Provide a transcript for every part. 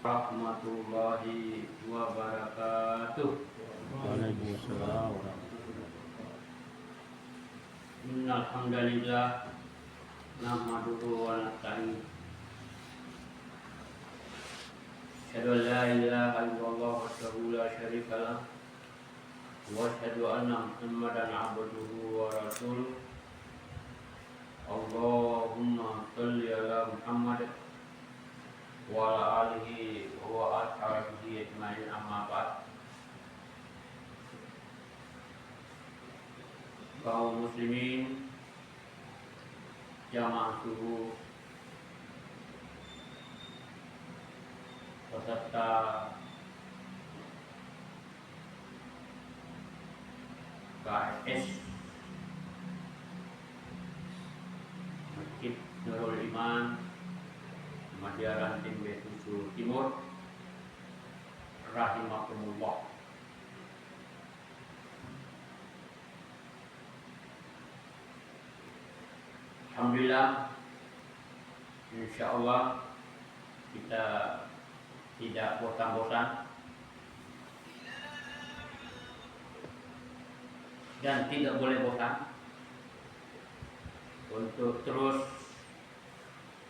Warahmatullahi wabarakatuh. Waalaikumsalam warahmatullahi wabarakatuh. Innal hamdalillah nahmaduhu wa nasta'inuhu. Asyhadu an la ilaha illallah wahdahu la syarika lah wa asyhadu anna Muhammadan abduhu wa rasuluh. Allahumma shalli ala Muhammad wa ala alihi wa ashabihi ajma'in, amma ba'd. Kaum muslimin jamaah subuh peserta KSS Masjid Nurul Iman Madiaran Timbe Susul Timur rahimakumullah. Alhamdulillah, insyaallah kita tidak bosan-bosan dan tidak boleh bosan untuk terus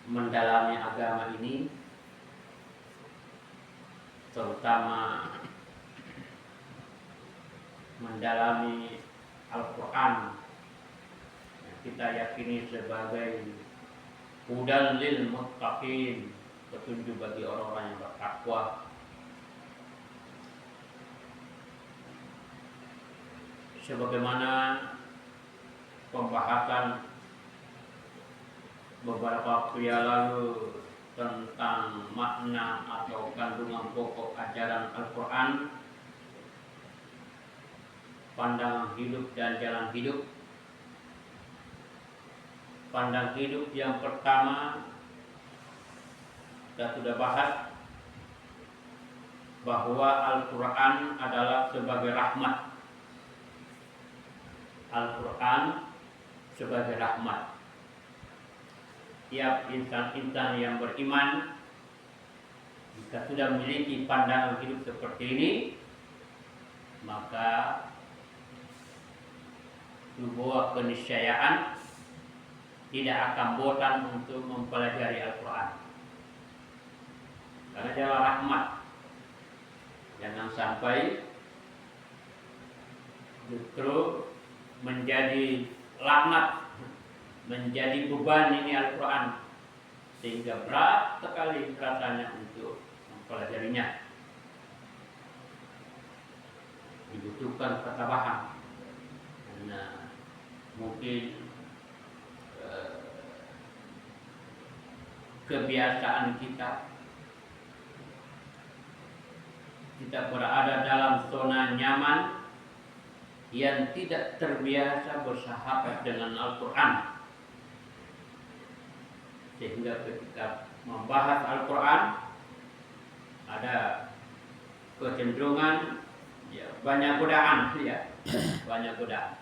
mendalami agama ini, terutama mendalami Al-Quran yang kita yakini sebagai hudan lil muttaqin, petunjuk bagi orang-orang yang bertakwa. Sebagaimana pembahasan beberapa waktu yang lalu tentang makna atau kandungan pokok ajaran Al-Quran, pandangan hidup dan jalan hidup. Pandang hidup yang pertama kita sudah bahas bahwa Al-Quran adalah sebagai rahmat. Al-Quran sebagai rahmat. Tiap insan-insan yang beriman, jika sudah memiliki pandangan hidup seperti ini, maka sebuah keniscayaan tidak akan bosan untuk mempelajari Al-Quran. Karena dia rahmat. Jangan sampai justru menjadi laknat, menjadi beban ini Al-Quran, sehingga berat sekali rasanya untuk mempelajarinya. Dibutuhkan ketabahan, karena mungkin kebiasaan kita berada dalam zona nyaman yang tidak terbiasa bersahabat dengan Al-Quran, sehingga ketika membahas Al-Quran ada kecenderungan banyak godaan, banyak godaan.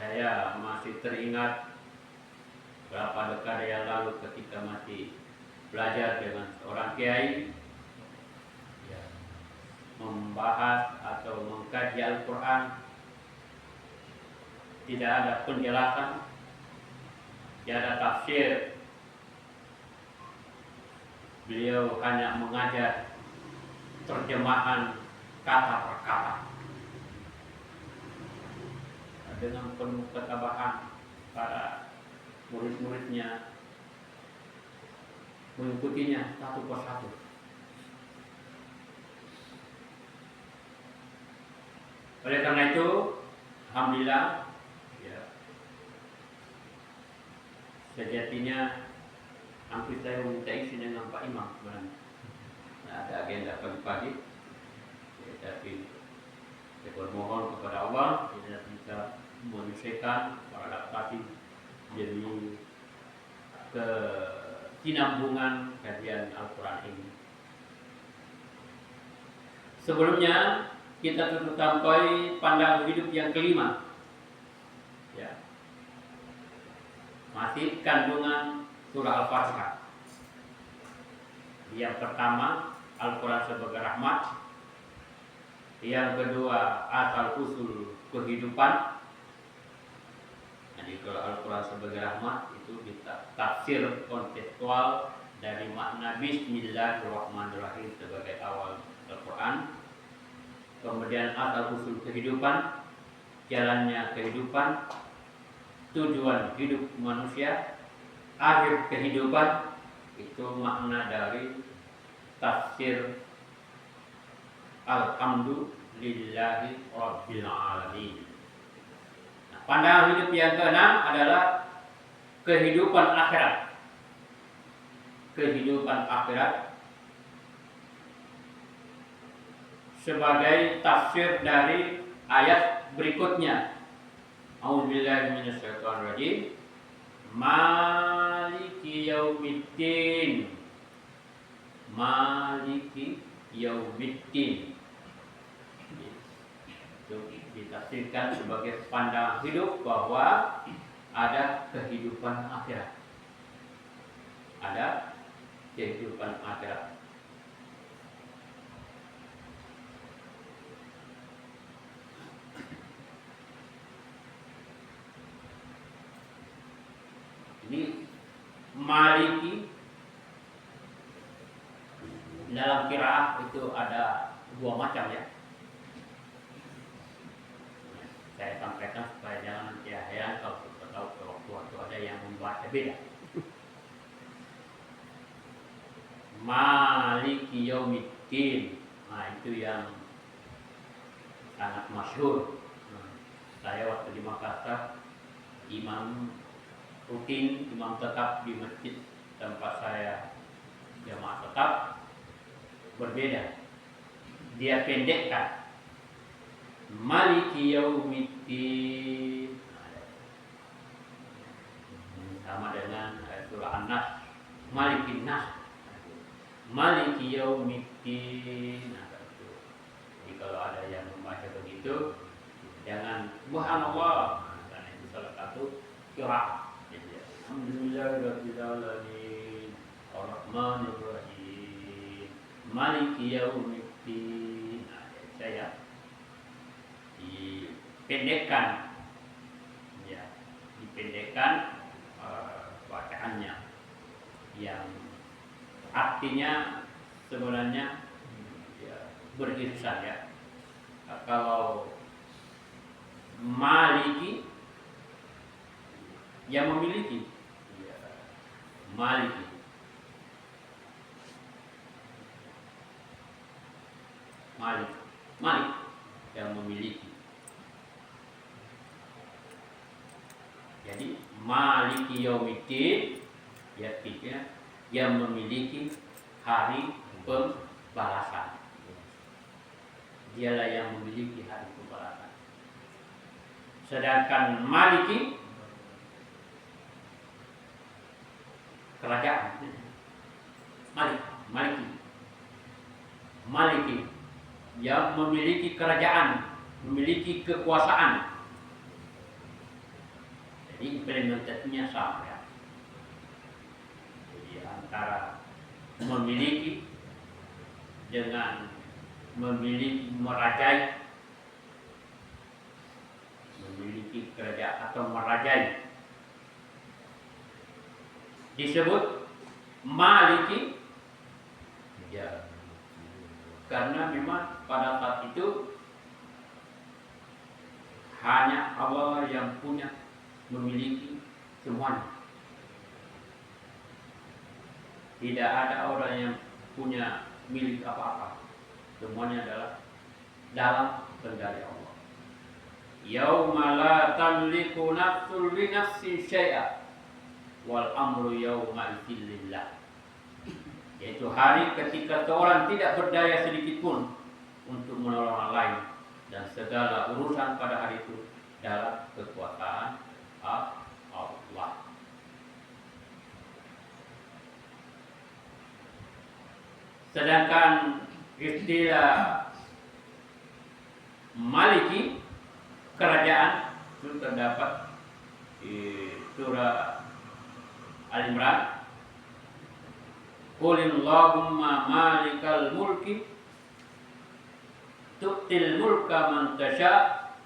Saya masih teringat beberapa dekade yang lalu ketika masih belajar dengan seorang kiai, membahas atau mengkaji Al-Quran, tidak ada penjelasan, tidak ada tafsir. Beliau hanya mengajar terjemahan kata per kata. Dengan penuh ketabahan para murid-muridnya mengikutinya satu persatu. Oleh karena itu, alhamdulillah, sejatinya hampir saya meminta isi dengan Pak Imam sebenarnya. Ada agenda pagi-pagi, tapi saya bermohon kepada Allah tidak bisa menyelesaikan beradaptasi jadi kesinambungan kajian Al-Quran ini. Sebelumnya kita sudah sampai pandangan hidup yang kelima. Ya. masih kandungan surah Al-Fatihah. Yang pertama, Al-Quran sebagai rahmat. Yang kedua, asal usul kehidupan. Jadi kalau Al-Quran sebagai rahmat itu tafsir kontekstual dari makna Bismillahirrahmanirrahim sebagai awal Al-Quran. Kemudian asal usul kehidupan, jalannya kehidupan, tujuan hidup manusia, akhir kehidupan, itu makna dari tafsir Alhamdulillahi Rabbil Alamin. Nah, pandangan hidup yang keenam adalah kehidupan akhirat. Kehidupan akhirat sebagai tafsir dari ayat berikutnya. A'udzubillahi minasyaitonirrajim. Maliki yaumiddin. Maliki yaumiddin. Itu ditafsirkan sebagai pandangan hidup bahwa ada kehidupan akhirat. Ada kehidupan akhirat. Ini Maliki dalam qiraah itu ada dua macam ya. Saya sampaikan supaya jangan nanti heran kalau kita tahu waktu ada yang membaca beda. Maliki yaumiddin. Nah, itu yang sangat masyhur. Saya waktu di Makassar, imam tetap di masjid tempat saya jamaah tetap berbeda. Dia pendekkan Maliki yaumiddin sama dengan surah An-Nas, Malikin Nas, Maliki yaumiddin. Jadi kalau ada yang membaca begitu, jangan subhanallah, karena itu salah satu qiraah. Alhamdulillahirabbil alamin, Ar-Rahmanir Rahim, Maliki yaumiddin. Nah, saya dipendekkan, ya, dipendekkan bacaannya, yang artinya sebenarnya ya, beririsan ya. Kalau Maliki yang memiliki, ya, Maliki. Malik yang memiliki. Jadi Maliki yaumiddin artinya yang memiliki hari pembalasan. Dialah yang memiliki hari pembalasan. Sedangkan Maliki kerajaan. Maliki yang memiliki kerajaan, memiliki kekuasaan. Jadi implementasinya sama ya. Jadi antara memiliki dengan memiliki, merajai, memiliki kerajaan atau merajai disebut Maliki ya, karena memang pada saat itu hanya Allah yang punya, memiliki semuanya. Tidak ada orang yang punya milik apa-apa. Semuanya adalah dalam kendali Allah. Yauma la tamliku nafsun li nafsin syai'a wal amru yauma idzin lillah. Yaitu hari ketika seorang tidak berdaya sedikit pun untuk menolong orang lain, dan segala urusan pada hari itu dalam kekuasaan Allah. Sedangkan istilah Maliki, kerajaan, itu terdapat di surah Al-Imran. Qulillahumma malikal mulki tu'til mulka man tasha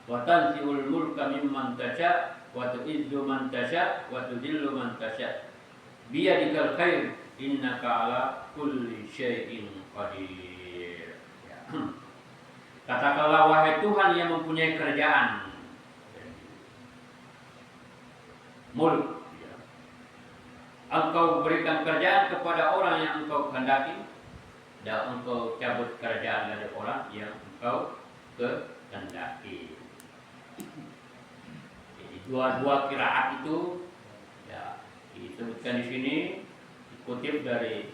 wa tanzi'ul mulka mimman tasha wa tu'izzu man tasha wa tudhillu man tasha biyadikal khair innaka ala kulli syai'in qadir. Ya. Katakanlah wahai Tuhan yang mempunyai kerajaan, mulk, ya. Engkau berikan kerajaan kepada orang yang engkau kehendaki dan engkau cabut kerajaan dari orang yang engkau kehendaki. Jadi dua qiraat itu ya disebutkan di sini dikutip dari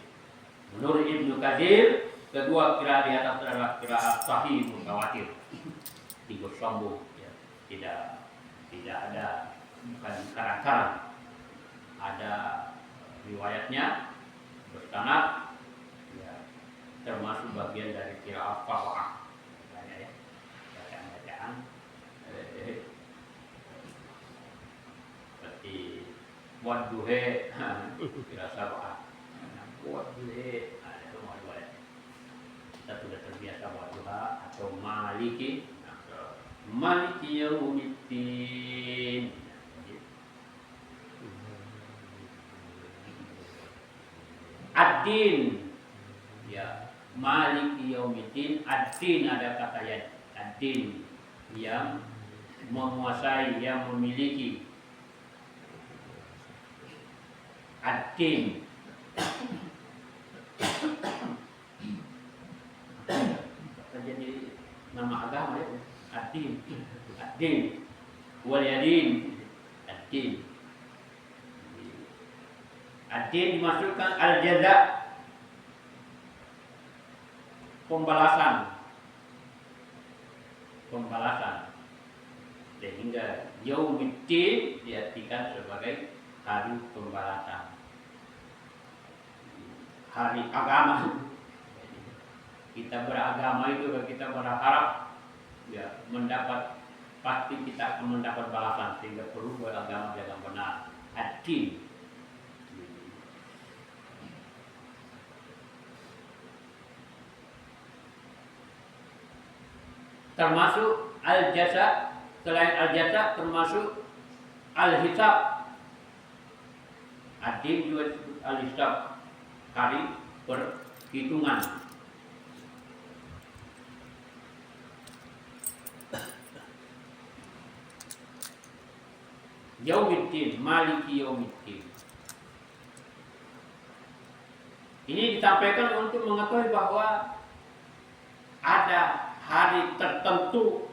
menurut Ibnu Katsir. Kedua qiraat di atas adalah qiraat sahih mutawatir, tiga sambung, ya. Tidak ada, bukan karang-karang, ada riwayatnya bersanad, ya, termasuk bagian dari qiraat qafa'ah, ya, bacaan-bacaan seperti wadduhe qiraat sab'ah, wadduhe. Kita sudah terbiasa wadduha atau maliki yaumiddin. Ad-din, ya, maliki yaumiddin. Ad-din ada kata ya, ad-din yang menguasai, yang memiliki. Ad-din jadi nama agama ya, ad-din, ad-din, wal yadin, ad-din. Ad-din dimasukkan al-jaza, pembalasan, sehingga yaumiddin diartikan sebagai hari pembalasan, hari agama. Kita beragama itu kita berharap ya mendapat, pasti kita akan mendapat balasan, sehingga perlu beragama dengan benar. Ad-din. Termasuk al-jaza, selain al-jaza termasuk al-hisab. Ad-din juga disebut al-hisab, hari perhitungan. Yaumiddin, maliki yaumiddin. Ini disampaikan untuk mengetahui bahwa ada hari tertentu,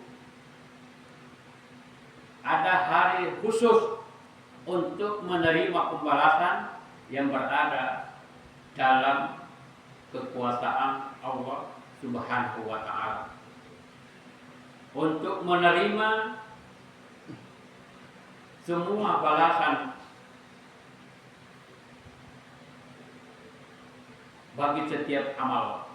ada hari khusus untuk menerima pembalasan yang berada dalam kekuasaan Allah Subhanahu wa ta'ala. Untuk menerima semua balasan bagi setiap amal.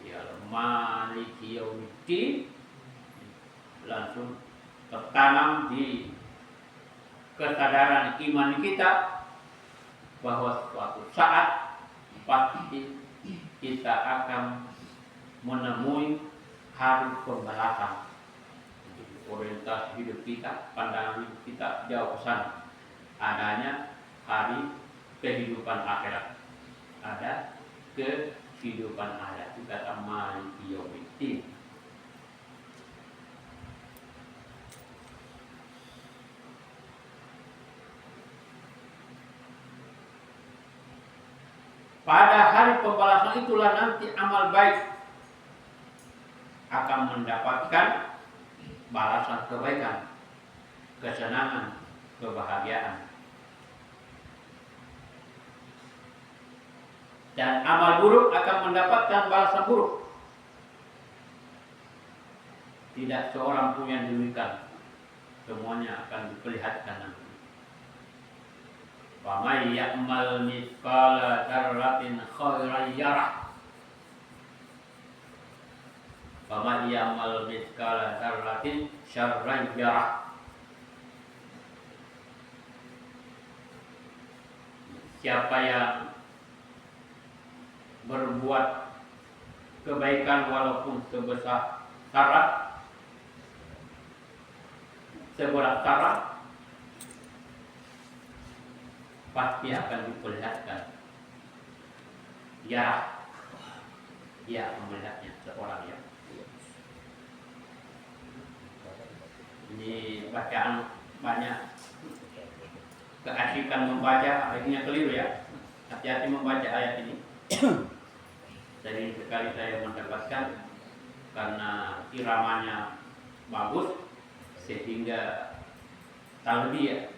Ya, maliki yaumiddin langsung tertanam di kesadaran iman kita bahwa suatu saat pasti kita akan menemui hari pembalasan. Orientasi hidup kita, pandangan hidup kita jauh ke sana. Adanya hari kehidupan akhirat. Ada kehidupan akhirat. Itu kata maliki yaumiddin. Pada hari pembalasan itulah nanti amal baik akan mendapatkan balasan kebaikan, kesenangan, kebahagiaan. Dan amal buruk akan mendapatkan balasan buruk. Tidak seorang pun yang diberikan, semuanya akan diperlihatkan nanti. Wa may ya'mal mithqala dzarratin khairan yarah. Wa may ya'mal mithqala dzarratin syarran yarah. siapa yang berbuat kebaikan walaupun seberat sarat, pasti akan diperlihatkan ya, dia melihatnya seorang yang ini bacaan banyak keasikan membaca, akhirnya keliru ya. Hati-hati membaca ayat ini. Sering sekali saya mendapatkan karena iramanya bagus sehingga talbiyah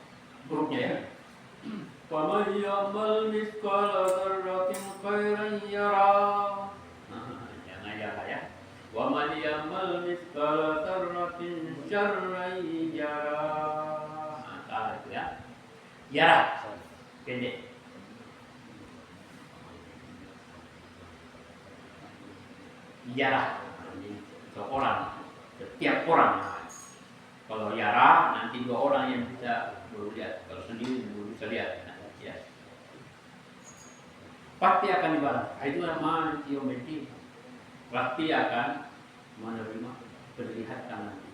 hurufnya ya. Faman ya'mal mithqala dzarratin khairan yarah. Jangan ya. Wa man ya'mal mithqala dzarratin syarran yarah. Salah itu ya. Yarah. Pendek. Yarah. Seorang, setiap orang. Kalau yarah nanti dua orang yang bisa baru lihat. Kalau sendiri belum bisa lihat. Ya. Pasti akan dibalas. Itu nama geometri. Pasti akan menerima perlihatan nanti.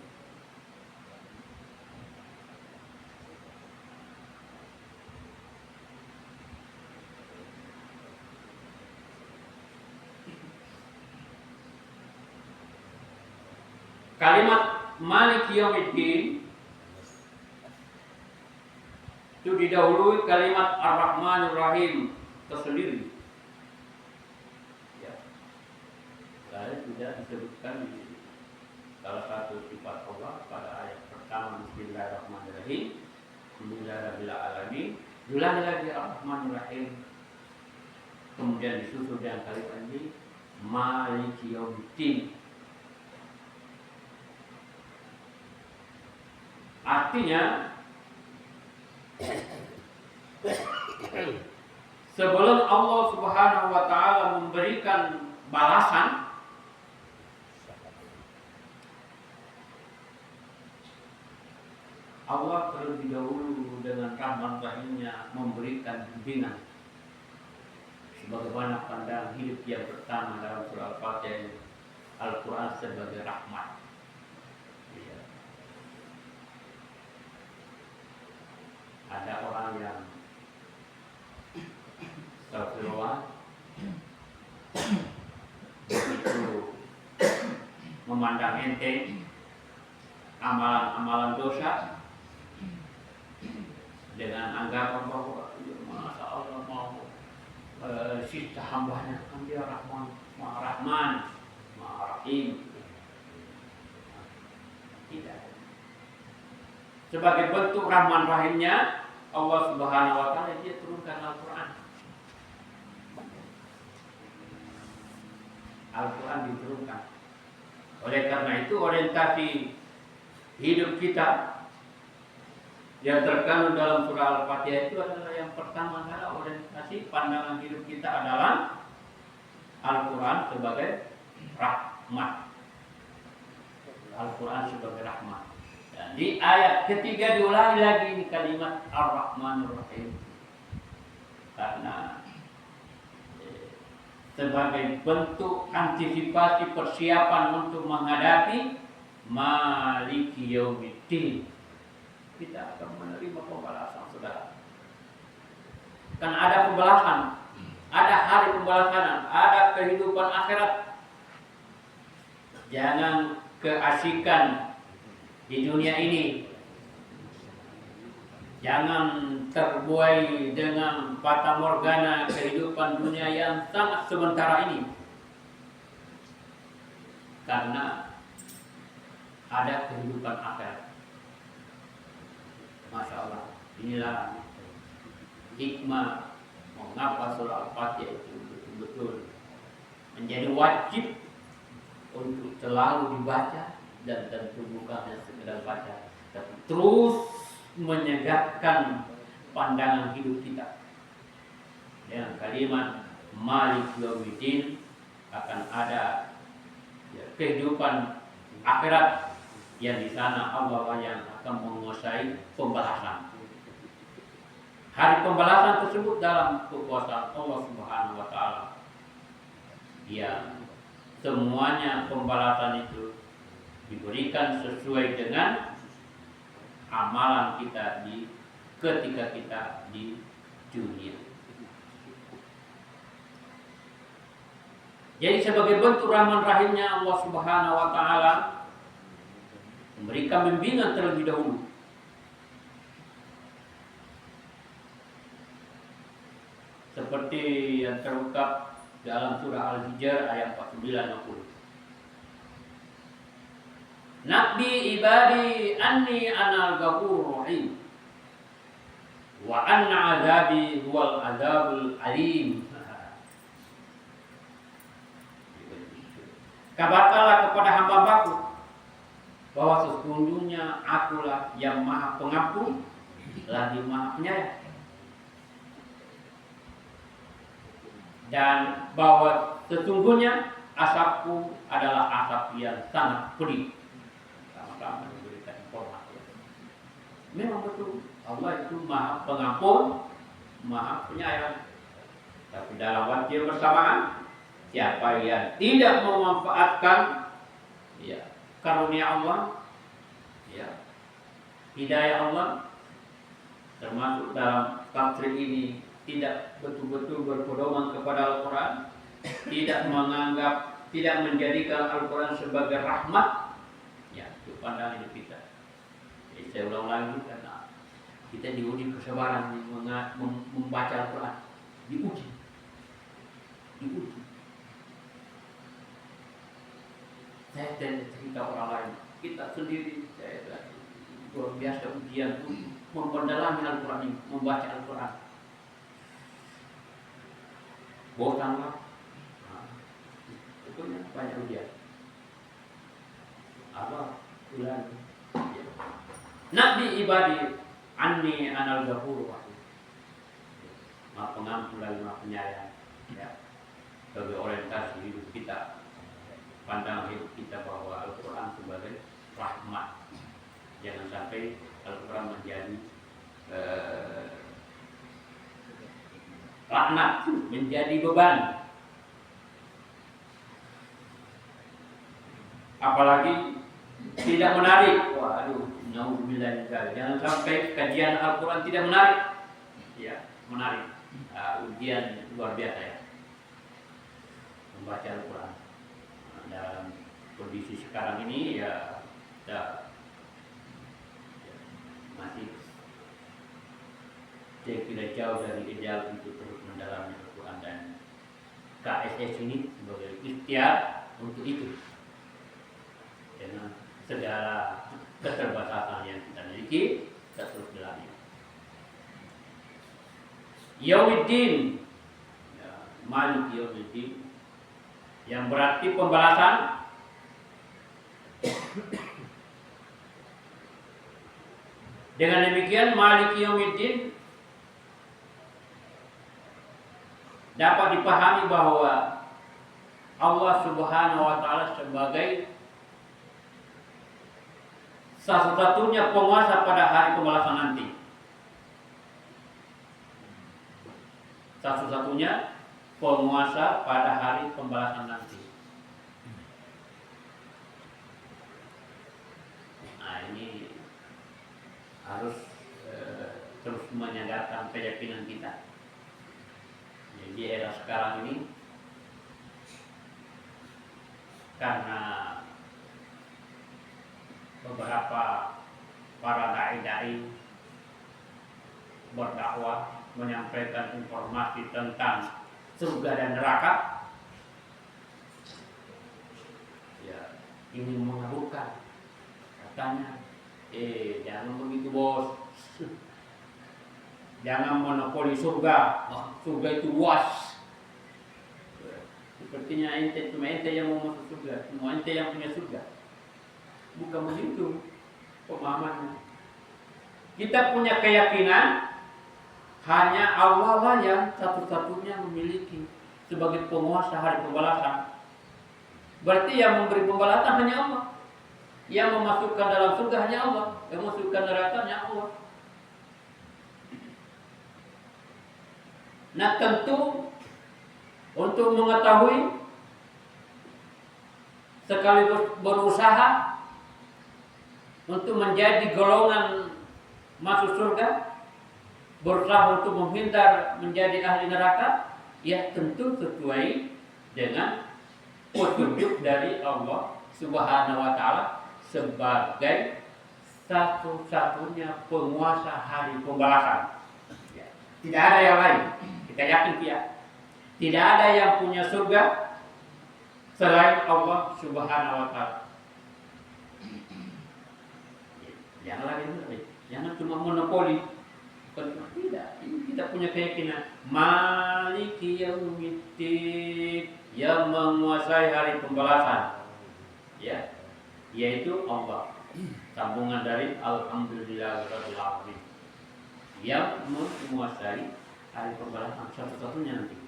Kalimat Maliki Yaumiddin itu didahului kalimat Ar-Rahmanir Rahim tersendiri. Ya. Saya sudah disebutkan di salah satu sifat Allah pada ayat pertama Bismillahirrahmanirrahim. Alhamdulillahirabbil alamin. Julalillahir rahmanir rahim. Kemudian disusul dengan kalimat ini Maliki Yaumiddin. Artinya sebelum Allah Subhanahu wa taala memberikan balasan, Allah terlebih dahulu dengan rahmat rahimnya memberikan bimbingan sebagaimana pandangan hidup yang pertama dalam surah Al-Fatihah, Al-Quran sebagai rahmat. Ada orang yang astagfirullah itu memandang enteng amalan-amalan dosa dengan anggapan bahwa masa Allah mau sisa hambanya kan dia Rahman, Rahman, Rahim. Tidak. Sebagai bentuk Rahman Rahimnya Allah Subhanahu wa taala dia turunkan Al-Qur'an. Al-Qur'an diturunkan. Oleh karena itu orientasi hidup kita yang terkandung dalam surah Al-Fatihah itu adalah yang pertama adalah orientasi pandangan hidup kita adalah Al-Qur'an sebagai rahmat. Al-Qur'an sebagai rahmat. Dan di ayat ketiga diulangi lagi ini kalimat Ar-Rahmanir Rahim. Karena sebagai bentuk antisipasi persiapan untuk menghadapi Maliki Yaumiddin, kita akan menerima pembalasan, saudara. Kan ada pembalasan, ada hari pembalasan, ada kehidupan akhirat. Jangan keasikan di dunia ini, jangan terbuai dengan fata morgana kehidupan dunia yang sangat sementara ini, karena ada kehidupan akhirat. Masya Allah, inilah hikmah mengapa surah Al-Fatihah itu betul-betul menjadi wajib untuk selalu dibaca. Dan tentu bukan hanya sekedar baca, tapi terus menyegarkan pandangan hidup kita. Dengan kalimat Maliki Yaumiddin akan ada kehidupan akhirat yang di sana Allah yang akan menguasai pembalasan. hari pembalasan tersebut dalam kekuasaan Allah Subhanahu wa taala. Yang semuanya pembalasan itu diberikan sesuai dengan amalan kita ketika kita di dunia. Jadi sebagai bentuk rahman rahimnya Allah Subhanahu wa taala memberikan bimbingan terlebih dahulu. Seperti yang terungkap dalam surah Al-Hijr ayat 49-50. Nabi ibadi anni anal ghafurur rahim wa anna azabi huwal azabul alim. Kabarkanlah kepada hamba-hambaku bahwa sesungguhnya akulah yang maha pengampun lagi maha penyayang, dan bahwa sesungguhnya asapku adalah asap yang sangat pedih. Sama-sama diberikan informasi. Memang betul Allah itu maha pengampun, maha penyayang. Tapi dalam waktu yang bersamaan, siapa yang tidak memanfaatkan karunia Allah, hidayah Allah, termasuk dalam tafsir ini tidak betul-betul berpedoman kepada Al-Quran, tidak menjadikan Al-Quran sebagai rahmat, itu pandangan hidup kita. Jadi saya ulang lagi, karena kita diuji kesabaran membaca Al-Quran, diuji. Saya tidak cerita orang lain, kita sendiri luar biasa ujian untuk memperdalami Al-Quran ini, membaca Al-Quran. Bosanlah, tentunya banyak ujian. Allah ulangi. Nabi ibadi anni anal ghafurur rahim. Maha pengampun dan maha penyayang. Sebagai orientasi hidup kita, pandangan hidup kita bahwa Al-Quran sebagai rahmat. Jangan sampai Al-Quran menjadi laknat, menjadi beban. Apalagi tidak menarik. Waduh, naudzubillah. Jangan sampai kajian Al-Quran tidak menarik. Menarik. Ujian luar biasa membaca Al-Quran. Dalam kondisi sekarang ini masih saya kira jauh dari ideal untuk terus mendalami Al-Quran, dan KSS ini sebagai ikhtiar untuk itu dengan segala keterbatasan yang kita miliki, kita terus dalami. Yaumiddin, Malik Yaumiddin, yang berarti pembalasan. Dengan demikian Malik Yaumiddin dapat dipahami bahwa Allah Subhanahu wa taala sebagai satu-satunya penguasa pada hari pembalasan nanti. Satu-satunya penguasa pada hari pembalasan nanti. Nah, ini harus terus menyadarkan keyakinan kita. Di era sekarang ini, karena beberapa para dai-dai berdakwah menyampaikan informasi tentang surga dan neraka, ini mengaburkan. Katanya, jangan begitu bos, jangan monopoli surga. Surga itu luas. Sepertinya cuma ente yang mau masuk surga, semua ente yang punya surga. Bukan begitu pemahamannya. Kita punya keyakinan hanya Allah lah yang satu-satunya memiliki sebagai penguasa hari pembalasan. Berarti yang memberi pembalasan hanya Allah. Yang memasukkan dalam surga hanya Allah, yang memasukkan neraka hanya Allah. Nah tentu untuk mengetahui sekaligus berusaha untuk menjadi golongan masuk surga, berusaha untuk menghindar menjadi ahli neraka, ya tentu sesuai dengan petunjuk dari Allah Subhanahu wa taala sebagai satu-satunya penguasa hari pembalasan. Ya. Tidak ada yang lain. Kita yakin tidak ada yang punya surga selain Allah Subhanahu wa taala. Jangan lagi, jangan cuma monopoli. Tidak, ini kita punya keyakinan Maliki Yaumiddin, yang menguasai hari pembalasan. Ya, yaitu Allah. Sambungan dari Alhamdulillahirabbil alamin. Yang menguasai hari pembalasan satu-satunya nanti.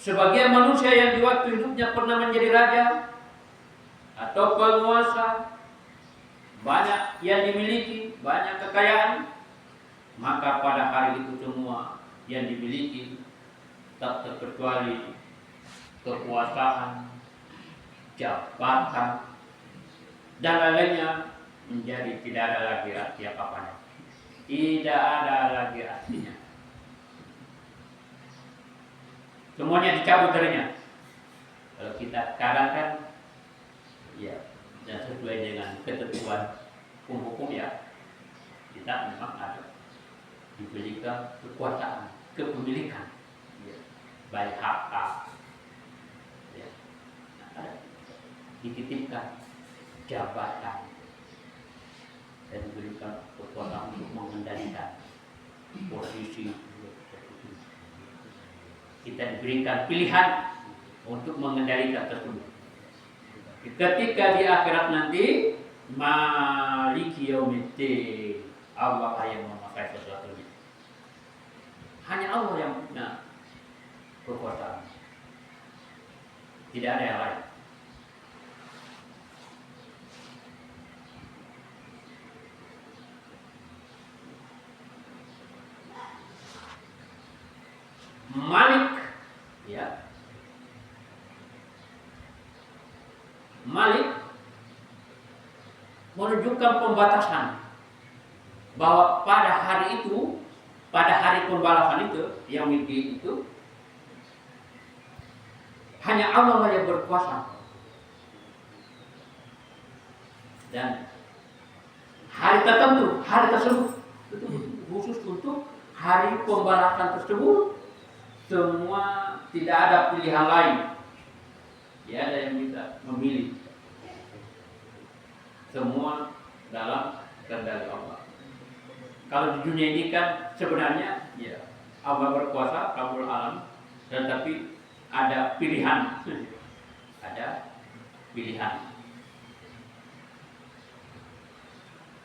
Sebagian manusia yang di waktu hidupnya pernah menjadi raja atau penguasa, banyak yang dimiliki, banyak kekayaan, maka pada hari itu semua yang dimiliki tak terkecuali kekuasaan, jabatan, dan lainnya menjadi tidak ada lagi arti apa-apa. Tidak ada lagi artinya. Semuanya dicabut darinya. Kalau kita sekarang kan, ya, dan sesuai dengan ketentuan hukum ya, kita memang ada diberikan kekuasaan, kepemilikan, ya, baik harta, ya, ada dititipkan jabatan dan diberikan kekuasaan untuk mengendalikan posisi. Kita diberikan pilihan untuk mengendalikan tersebut. Ketika di akhirat nanti, Maliki Yaumiddin, Allah yang menguasai sesuatu. Hanya Allah yang punya kekuasaan. Tidak ada yang lain. Malik, ya, Malik menunjukkan pembatasan bahwa pada hari itu, pada hari pembalasan itu, yang itu hanya Allah yang berkuasa. Dan hari tertentu, hari tersebut itu khusus untuk hari pembalasan tersebut. Semua tidak ada pilihan lain. Tidak ada yang bisa memilih. Semua dalam kendali Allah. Kalau di dunia ini kan sebenarnya ya Allah berkuasa, Rabbul Alam, tetapi ada pilihan. Ada pilihan.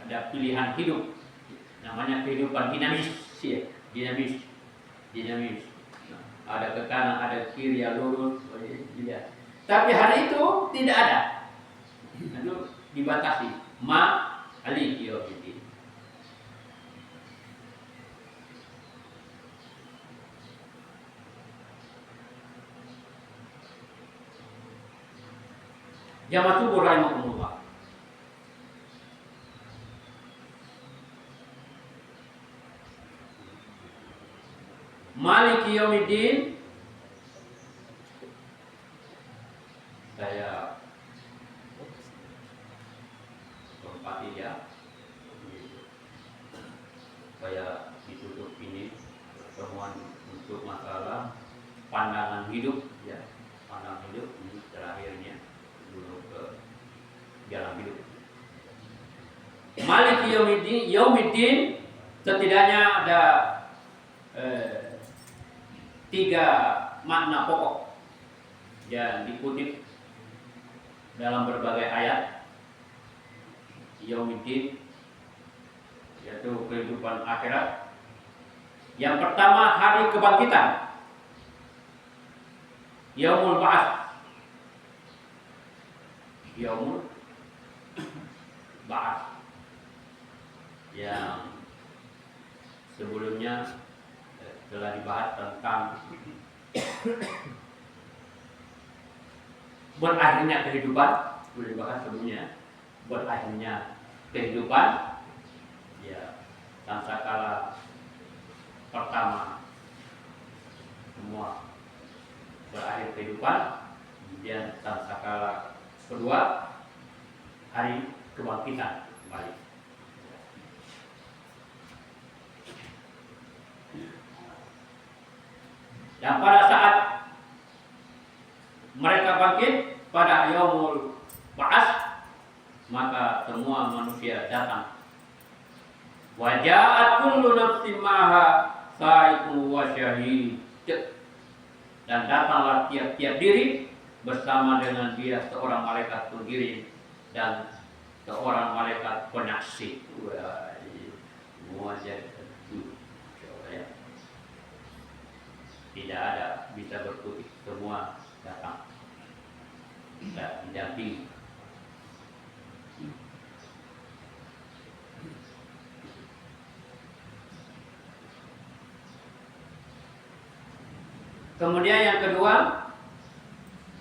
Ada pilihan hidup. Namanya kehidupan dinamis, ya. Dinamis. Ada ke kanan, ada ke kiri, ya lurus, tidak. Tapi hari itu tidak ada. Itu dibatasi. Maliki Yaumiddin. Jamaah subuh rahimahumullah. Maliki Yaumiddin, saya tempati ya, saya ditutup ini pertemuan untuk masalah pandangan hidup, ya, pandangan hidup ini terakhirnya dulu ke jalan hidup. Maliki Yaumiddin, setidaknya ada 3 makna pokok yang dikutip dalam berbagai ayat. Yaumiddin, yaitu kehidupan akhirat. Yang pertama, hari kebangkitan, Yaumul Ba'ats. Yaumul Ba'ats yang sebelumnya telah dibahas tentang berakhirnya kehidupan, sudah dibahas sebelumnya. Berakhirnya kehidupan, ya, sangkakala pertama semua berakhir kehidupan, kemudian sangkakala kedua hari kebangkitan kembali. Dan pada saat mereka bangkit pada yaumul ba'ats, maka semua manusia datang. Wa ja'at kullu nafsin ma'aha sa'iqun wa syahid. Dan datanglah tiap-tiap diri bersama dengan dia seorang malaikat pengiring dan seorang malaikat penyaksi. Muajjah itu. Tidak ada bisa berkutik, semua datang dan mendampingi. Kemudian yang kedua,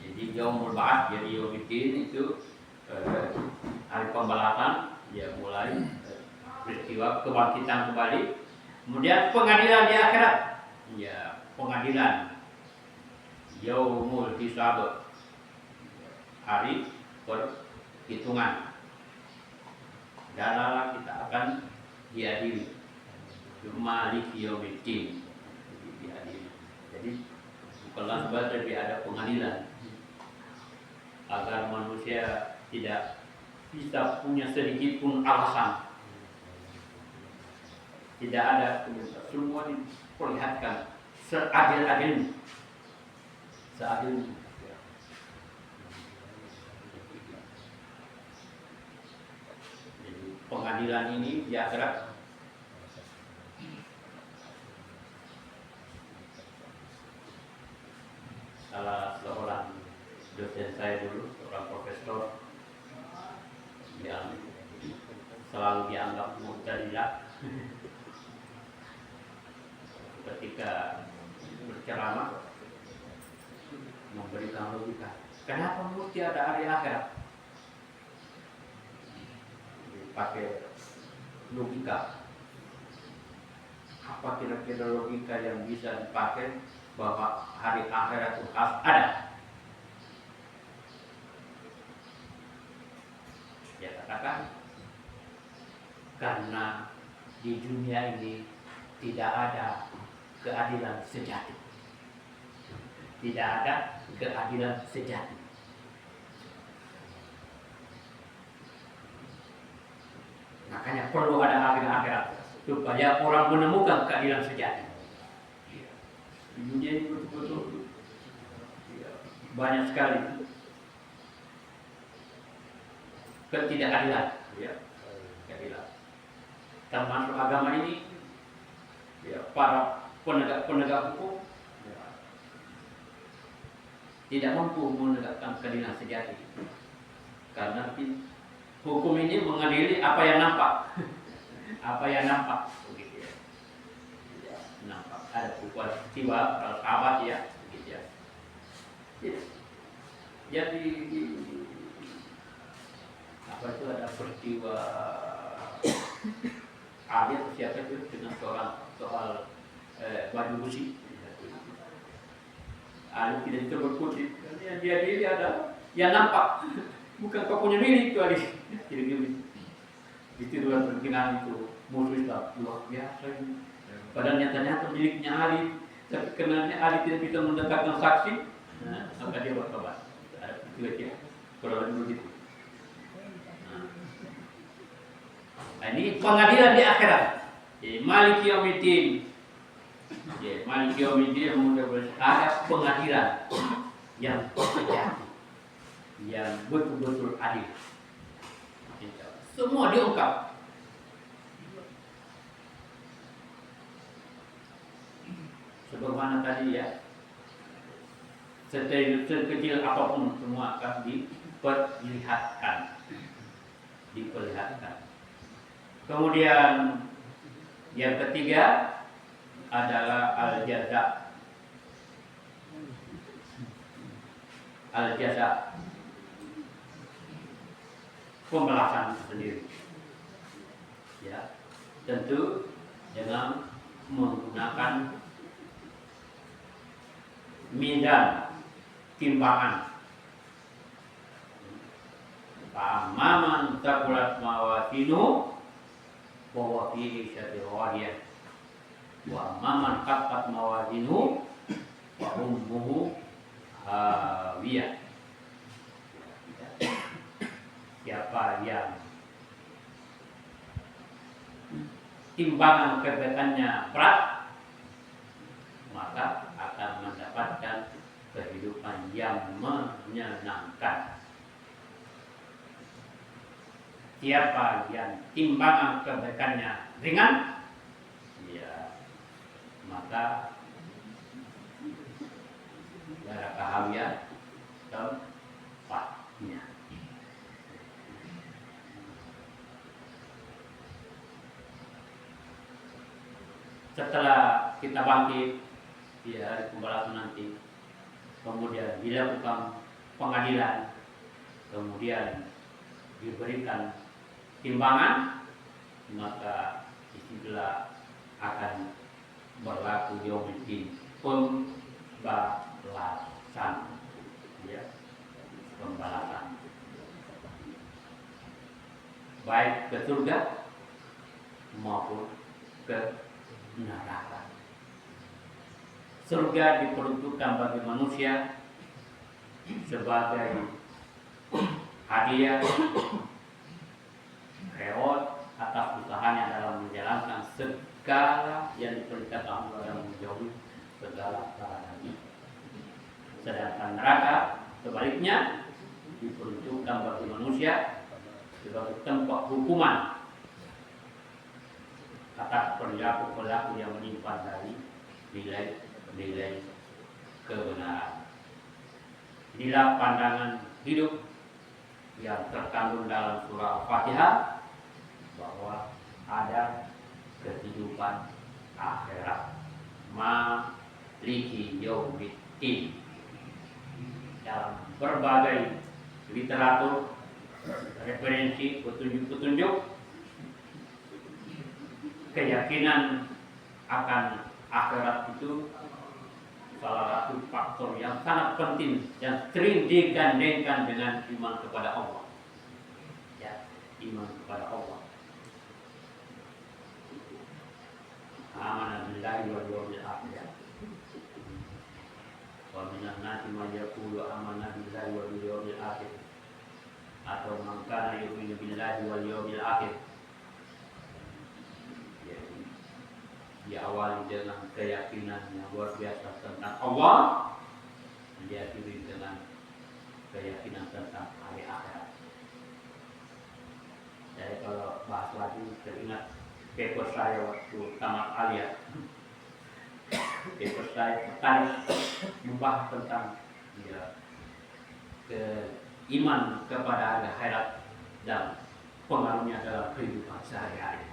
jadi yaumul ba'ats, jadi yaumiddin itu hari pembalasan, ya mulai peristiwa kebangkitan kembali. Kemudian pengadilan di akhirat, ya pengadilan yaumul hisab, hari perhitungan. Dalalah kita akan diadili, maliki yaumiddin, diadili. Jadi bukanlah tapi ada pengadilan agar manusia tidak bisa punya sedikit pun alasan. Tidak ada, semua diperlihatkan seadil-adilnya. Seadil. Jadi pengadilan ini di akhirat salah seorang dosen saya dulu, seorang profesor yang selalu dianggap mu'tazilah, ketika berceramah memberikan logika, kenapa mesti ada hari akhirat? Pakai logika. Apa kira-kira logika yang bisa dipakai bahwa hari akhirat itu harus ada? Dia katakan, karena di dunia ini tidak ada keadilan sejati. Tidak ada keadilan sejati. Makanya perlu ada hari akhirat supaya orang menemukan keadilan sejati. Di dunia ini betul-betul banyak sekali ketidakadilan, ya, keadilan. Termasuk agama ini, ya, para penegak hukum tidak mampu menegakkan keadilan sejati, karena hukum ini mengadili apa yang nampak, apa yang nampak, begitu ya. Ya, nampak ada peristiwa para sahabat, ya, begitu ya. Jadi apa itu, ada peristiwa Ali siapa itu dengan soal baju besi. Ali tidak bisa berkutik, dia ada yang nampak, bukan kau punya milik itu Ali. Tidak milik. Itu dalam perkiraan itu musuh Islam luar biasa ini. Padahal nyata-nyata miliknya Ali, tapi karena Ali tidak bisa mendekatkan saksi, maka dia bertobat. Itu aja. Kalau begitu. Nah, ini pengadilan di akhirat. Maliki yaumiddin. Ya, maliki yaumiddin, ada pengadilan yang sejati, yang betul-betul adil. Semua diungkap. Sebagaimana tadi, ya, sekecil apapun semua akan diperlihatkan. Kemudian yang ketiga, adalah al-jaza. Al-jaza, pembalasan sendiri. Ya, tentu dengan menggunakan mizan, timbangan. Fa'amman taqulat mawazinu bahwa fihi syadiyah wa amman khaffat mawazinu wa ummuhu hawiyah. Siapa yang timbangan kebaikannya berat, maka akan mendapatkan kehidupan yang menyenangkan. Siapa yang timbangan kebaikannya ringan, ya maka neraka hawiyah tempatnya. Setelah kita bangkit di hari pembalasan nanti, kemudian dilakukan pengadilan, kemudian diberikan timbangan, maka istilah akan berlaku yaumiddin, pembalasan, ya, pembalasan, baik ke surga maupun ke neraka. Surga diperuntukkan bagi manusia sebagai hadiah reward atas usahanya dalam menjalankan segala yang diperintahkan Allah dalam menjauhi segala larangan. Sedangkan neraka sebaliknya diperuntukkan bagi manusia sebagai tempat hukuman atas perilaku-perilaku yang menyimpang dari nilai-nilai kebenaran. Inilah pandangan hidup yang terkandung dalam surah Al-Fatihah, bahwa ada kehidupan akhirat, maliki yaumiddin. Dalam berbagai literatur, referensi, petunjuk-petunjuk, keyakinan akan akhirat itu salah satu faktor yang sangat penting yang sering digandengkan dengan iman kepada Allah. Ya, iman kepada Allah. Amanah billahi wal yawmil akhir. Wa minan nasi man yaqulu amanna billahi wal yawmil akhir. Atau man kana yu'minu billahi wal yawmil akhir. Diawali dengan keyakinan yang luar biasa tentang Allah, diakhiri dengan keyakinan tentang hari akhirat. Jadi kalau bahas lagi, teringat paper saya waktu tamat aliyah. Paper saya tertarik membahas tentang iman kepada hari akhirat dan pengaruhnya dalam kehidupan sehari-hari.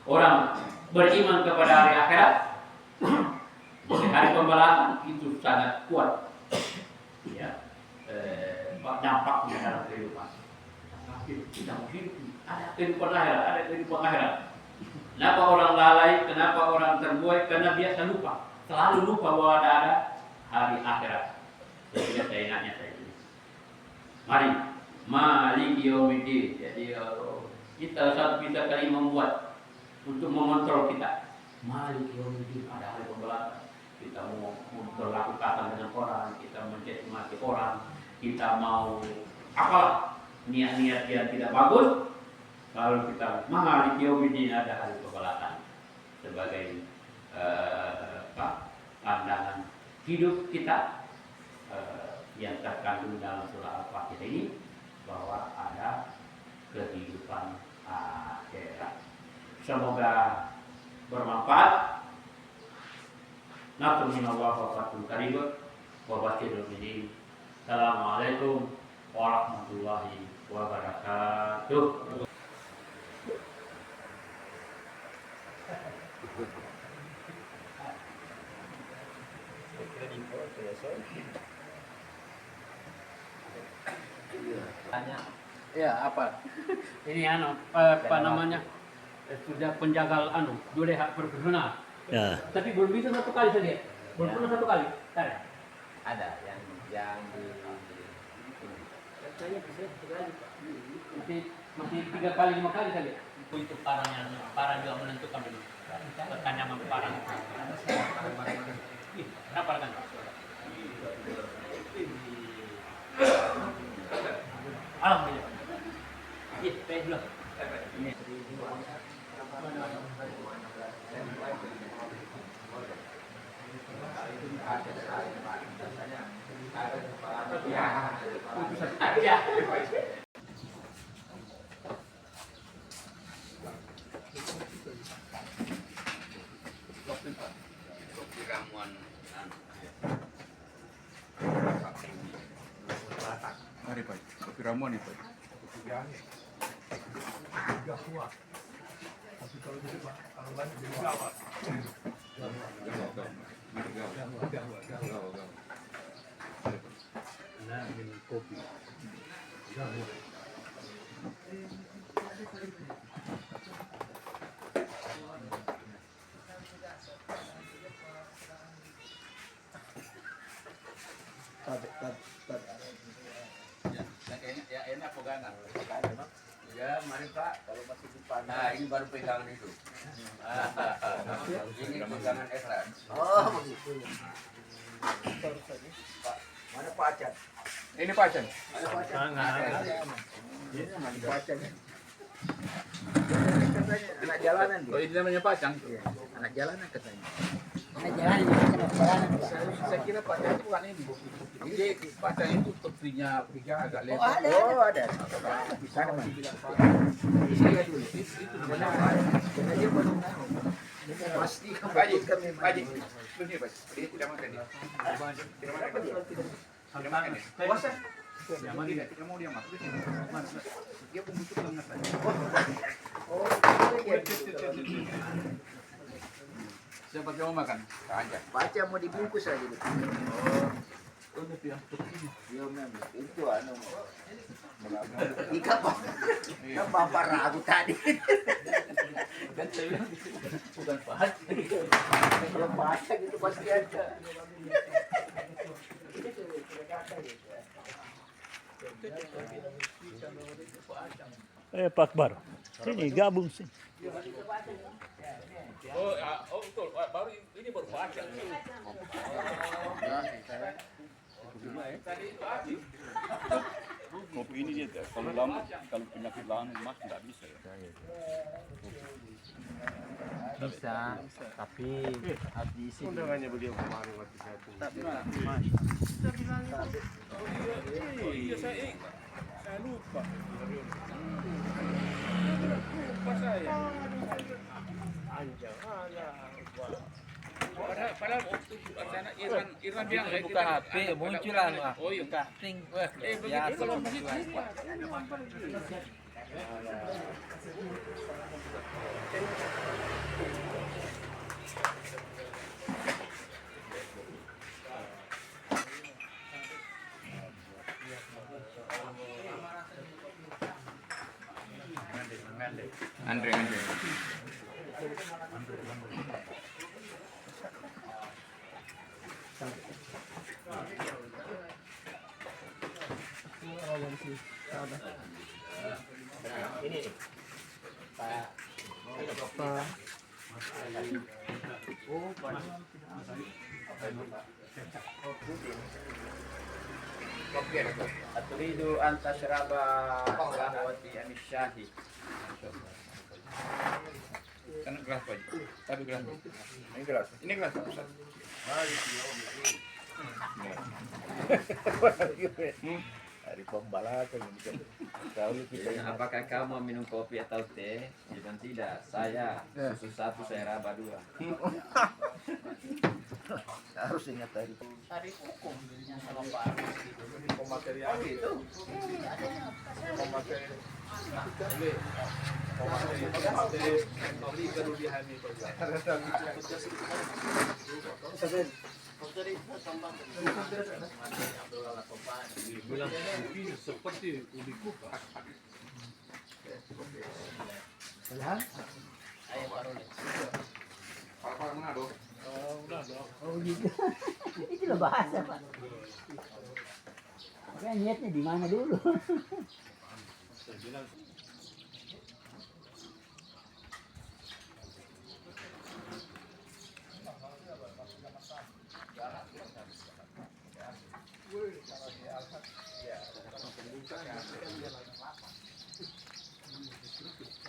Orang beriman kepada hari akhirat, hari pembalasan itu sangat kuat, ya, dampaknya dalam kehidupan. Kita hidup, ada kehidupan akhirat, ada kehidupan akhirat. Kenapa orang lalai? Kenapa orang terbuai? Karena biasa lupa, selalu lupa bahwa ada hari akhirat. Sehingga saya ingatnya saya ini. Mari, maliki yaumiddin. Jadi kita satu bisa kali membuat untuk mengontrol kita. Maliki yaumiddin, ada hari pembalasan. Kita mau berlaku kata dengan orang, kita mencaci maki orang, kita mau apalah niat-niat yang tidak bagus, lalu kita maliki yaumiddin, ada hari pembalasan sebagai pandangan hidup kita yang terkandung dalam surah Al-Fatihah ini, bahwa ada kehidupan akhirat. Semoga bermanfaat. Nakum minallah wa fatul karibut wa basyirul mu'minin. Assalamualaikum warahmatullahi wabarakatuh. Tanya. Ya apa? Ini apa namanya? Sudah penjagal Juleha Perkebunan. Ya. Tapi belum bisa satu kali saja. Belum pernah satu kali. Ada yang di masih 3 kali 5 kali saja. Untuk parang juga menentukan dulu. Kekanyaman parang. Kenapa kan? Alhamdulillah. Iya, baik belum. Ini. Ya. Mari Pak, kopi ramuan nih Pak. Nah, minum kopi. Ya enak pegangan. ya mari Pak kalau masih dipanen. Nah ini baru pegangan itu. Ini pegangan ikhlas. Oh begitu. Pak, mana Pak Acan? Ini Pak Acan. Mana Pak Acan? Ini mana Pak Acan? Katanya anak jalanan. Oh ini namanya Pak Acan. Iya, anak jalanan katanya. Anak jalanan jalanan. Saya kira Pak Acan itu bukan ini. Ini Pak Acan itu topinya agak lebar. Oh ada. Oh ada. Di sana Mas. Di sana dulu. Itu mana? Karena dia baru tahu. Pasti kami Pak, ini Pak. Dia tidak makan dia. Tidak makan dia. Tidak makan dia. puasa. Tidak mau dia makan. Dia pembutuh banget tadi. Oh, iya. Siapa yang mau makan? Aja. Baca mau dibungkus aja gitu. Oh, itu yang topinya. Iya memang itu Ika kan bapak ragu tadi. Dan saya bilang bukan Pak Acan. Kalau baca gitu pasti ada. Pak Akbar, sini gabung sini. Oh betul. Baru ini baru Pak Acan. Kopi ini dia kalau lama, kalau penyakit lama mas nggak bisa ya. Bisa, tapi harus diisi. Undangannya beliau kemarin waktu saya Tapi Oh iya saya lupa. Lupa saya. Padahal waktu acara Irwan bilang Buka HP, munculan lah. Oh iya. Buka ting. Begitu kalau masih lupa. Andre. Ini nih. Pak. Oh, Kopi ada tuh. Atridu antasyraba lahwati anisyahi. Kan gelas Pak. Tapi gelas. Ini gelas. Ini gelas Ustaz. Dari pembalasan kalau kita apakah kamu minum kopi atau teh? Jangan tidak. Saya susu 1 saya raba 2. Harus ingat tadi. Tadi hukum dirinya sama Pak Aris gitu. Pematerial itu. Bilang kopi seperti ubi kupas. Kalau Manado, Oh gitu. Itu loh bahasa Pak. Makanya niatnya di mana dulu? Saya bilang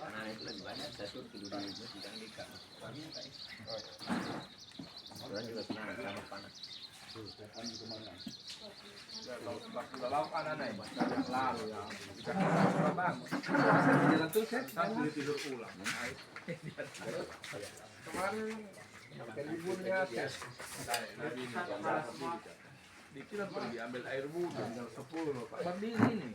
Karena itu lebih banyak saya suruh tidur di sidang di kamar. Orang juga senang sama panas. kalau anak-anak yang lalu ya, kita bangun. Jalan terus ya, sambil tidur ulang. Kemarin liburnya tes. Dikira pergi ambil air wudhu jam 10 Pak. Berdiri nih.